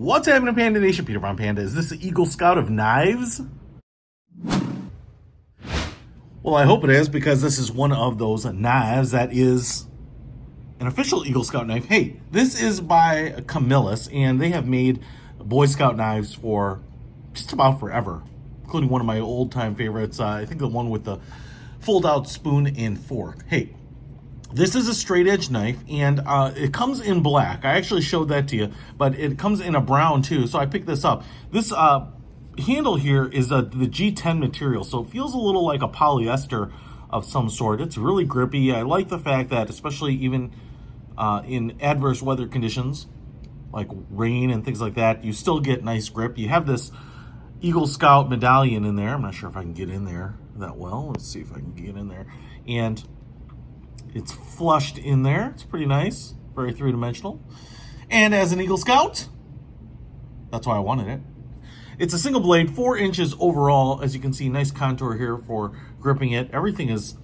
What's happening, Panda Nation? Peter von Panda. Is this the Eagle Scout of knives? Well, I hope it is, because this is one of those knives that is an official Eagle Scout knife. Hey, this is by Camillus, and they have made Boy Scout knives for just about forever, including one of my old-time favorites. I think the one with the fold-out spoon and fork. Hey, this is a straight-edge knife, and it comes in black. I actually showed that to you, but it comes in a brown, too, so I picked this up. This handle here is the G10 material, so it feels a little like a polyester of some sort. It's really grippy. I like the fact that, especially even in adverse weather conditions, like rain and things like that, you still get nice grip. You have this Eagle Scout medallion in there. I'm not sure if I can get in there that well. Let's see if I can get in there. And it's flushed in there. It's pretty nice, very three-dimensional. And as an Eagle Scout, that's why I wanted it. It's a single blade, 4 inches overall. As you can see, nice contour here for gripping it. Everything is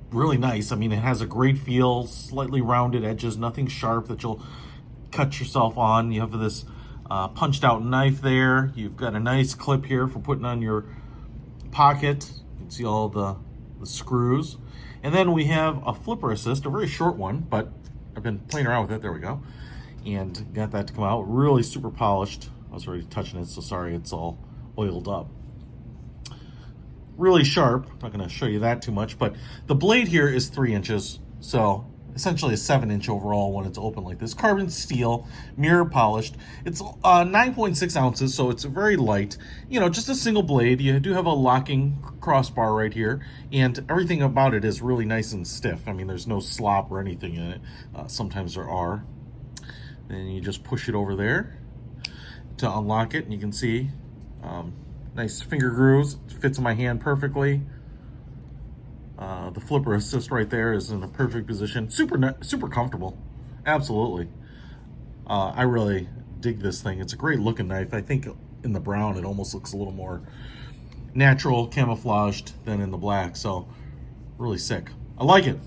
really nice. I mean, it has a great feel, slightly rounded edges, nothing sharp that you'll cut yourself on. You have this punched out knife there. You've got a nice clip here for putting on your pocket. You can see all the screws. And then we have a flipper assist, a very short one, but I've been playing around with it. There we go. And got that to come out. Really super polished. I was already touching it, so sorry it's all oiled up. Really sharp. I'm not going to show you that too much, but the blade here is 3 inches, so essentially a 7-inch overall when it's open like this. Carbon steel, mirror polished. It's 9.6 ounces, so it's very light. You know, just a single blade. You do have a locking crossbar right here, and everything about it is really nice and stiff. I mean, there's no slop or anything in it. Sometimes there are. Then you just push it over there to unlock it, and you can see nice finger grooves. It fits in my hand perfectly. The flipper assist right there is in a perfect position. Super comfortable. Absolutely. I really dig this thing. It's a great looking knife. I think in the brown it almost looks a little more natural, camouflaged than in the black. So really sick. I like it.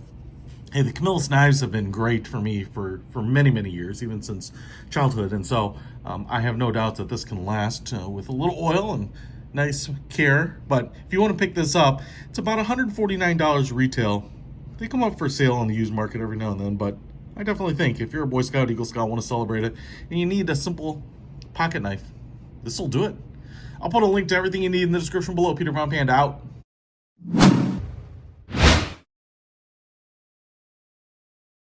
Hey, the Camillus knives have been great for me for many years, even since childhood. And so I have no doubt that this can last with a little oil and nice care. But if you want to pick this up, it's about $149 retail. They come up for sale on the used market every now and then, but I definitely think if you're a Boy Scout, Eagle Scout, want to celebrate it, and you need a simple pocket knife, this will do it. I'll put a link to everything you need in the description below. Peter von Panda out.